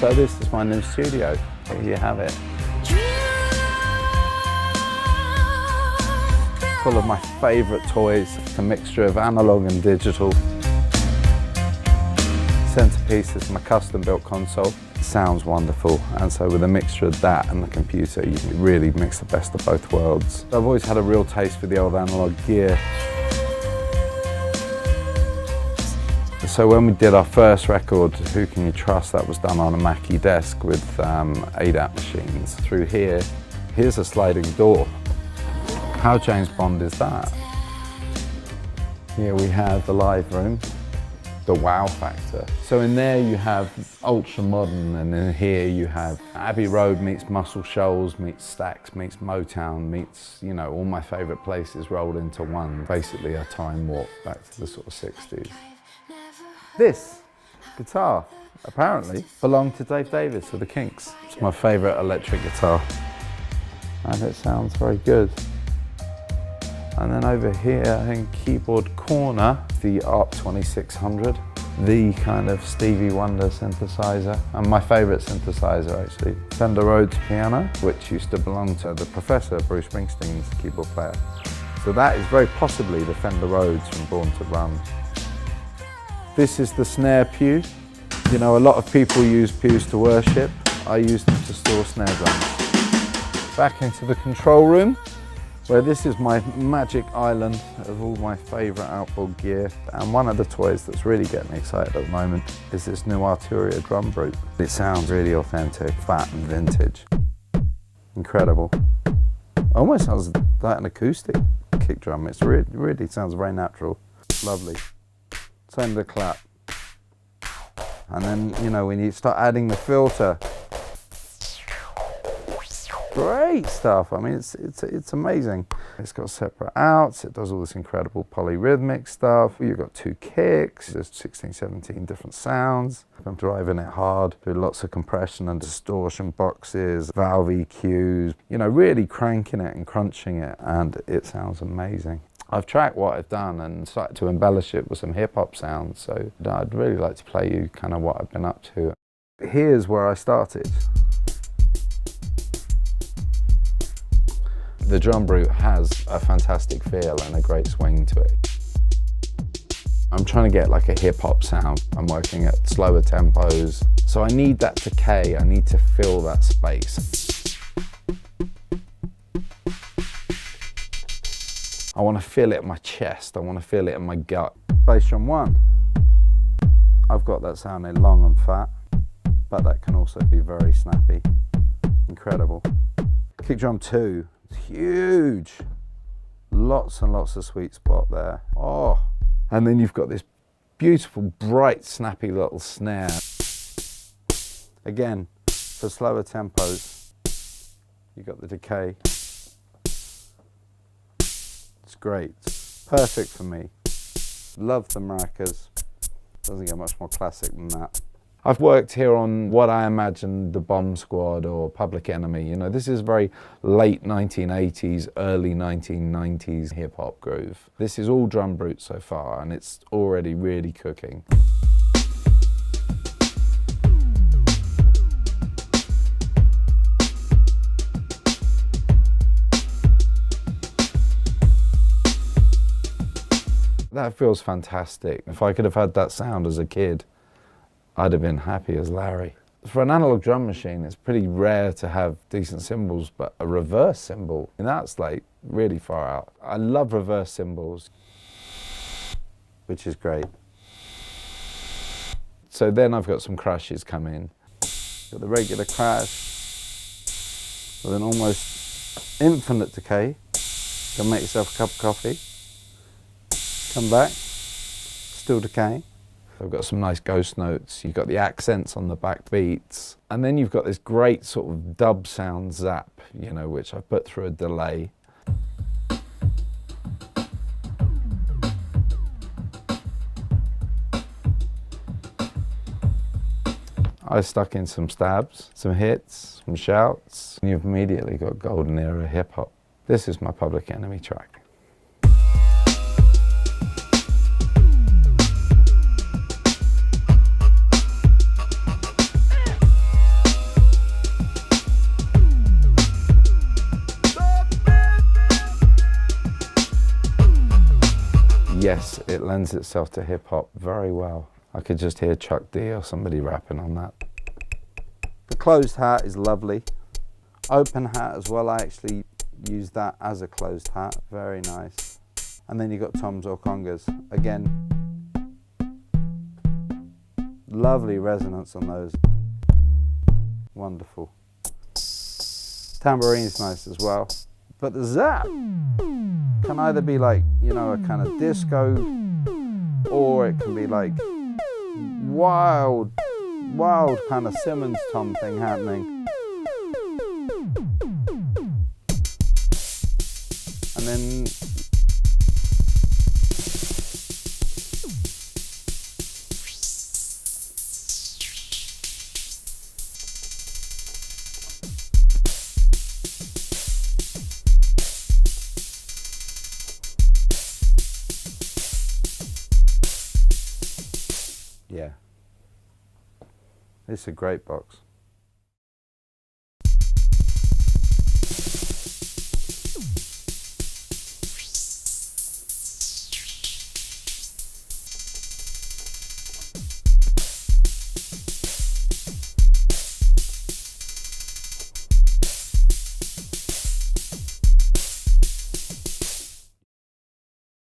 So this is my new studio. Here you have it. Full of my favourite toys, a mixture of analog and digital. Centerpiece is my custom built console. It sounds wonderful, and so with a mixture of that and the computer, you can really mix the best of both worlds. I've always had a real taste for the old analog gear. So when we did our first record, Who Can You Trust, that was done on a Mackie desk with ADAT machines. Through here, here's a sliding door. How James Bond is that? Here we have the live room, the wow factor. So in there you have ultra modern, and in here you have Abbey Road meets Muscle Shoals, meets Stax, meets Motown, meets, you know, all my favourite places rolled into one. Basically a time warp back to the sort of 60s. This guitar, apparently, belonged to Dave Davis of the Kinks. It's my favourite electric guitar, and it sounds very good. And then over here in keyboard corner, the ARP 2600, the kind of Stevie Wonder synthesizer, and my favourite synthesizer actually, Fender Rhodes piano, which used to belong to the Professor, Bruce Springsteen's keyboard player. So that is very possibly the Fender Rhodes from Born to Run. This is the snare pew. You know, a lot of people use pews to worship. I use them to store snare drums. Back into the control room, where this is my magic island of all my favourite outboard gear. And one of the toys that's really getting me excited at the moment is this new ARTURIA Drumbrute. It sounds really authentic, fat and vintage. Incredible. Almost sounds like an acoustic kick drum. It really sounds very natural. Lovely. Same with the clap. And then, you know, when you start adding the filter, great stuff. I mean, it's amazing. It's got separate outs. It does all this incredible polyrhythmic stuff. You've got 2 kicks. There's 16, 17 different sounds. I'm driving it hard. Do lots of compression and distortion boxes, valve EQs. You know, really cranking it and crunching it, and it sounds amazing. I've tracked what I've done and started to embellish it with some hip-hop sounds, so I'd really like to play you kind of what I've been up to. Here's where I started. The Drumbrute has a fantastic feel and a great swing to it. I'm trying to get like a hip-hop sound. I'm working at slower tempos, so I need that decay. I need to fill that space. I want to feel it in my chest, I want to feel it in my gut. Bass drum 1, I've got that sounding long and fat, but that can also be very snappy. Incredible. Kick drum 2, it's huge. Lots and lots of sweet spot there. Oh, and then you've got this beautiful, bright, snappy little snare. Again, for slower tempos, you've got the decay. It's great, perfect for me. Love the maracas, doesn't get much more classic than that. I've worked here on what I imagine the Bomb Squad or Public Enemy. You know, this is very late 1980s, early 1990s hip hop groove. This is all Drumbrute so far, and it's already really cooking. That feels fantastic. If I could have had that sound as a kid, I'd have been happy as Larry. For an analog drum machine, it's pretty rare to have decent cymbals, but a reverse cymbal, and that's like really far out. I love reverse cymbals, which is great. So then I've got some crashes come in. Got the regular crash with an almost infinite decay. Go make yourself a cup of coffee. Come back, still decaying. I've got some nice ghost notes. You've got the accents on the back beats. And then you've got this great sort of dub sound zap, you know, which I put through a delay. I stuck in some stabs, some hits, some shouts, and you've immediately got golden era hip hop. This is my Public Enemy track. yes, it lends itself to hip-hop very well. I could just hear Chuck D or somebody rapping on that. The closed hat is lovely. Open hat as well, I actually use that as a closed hat, very nice. And then you've got toms or congas. Again, lovely resonance on those. Wonderful. Tambourine's nice as well. But the zap can either be like, you know, a kind of disco, or it can be like wild kind of Simmons tom thing happening. And then yeah, it's a great box.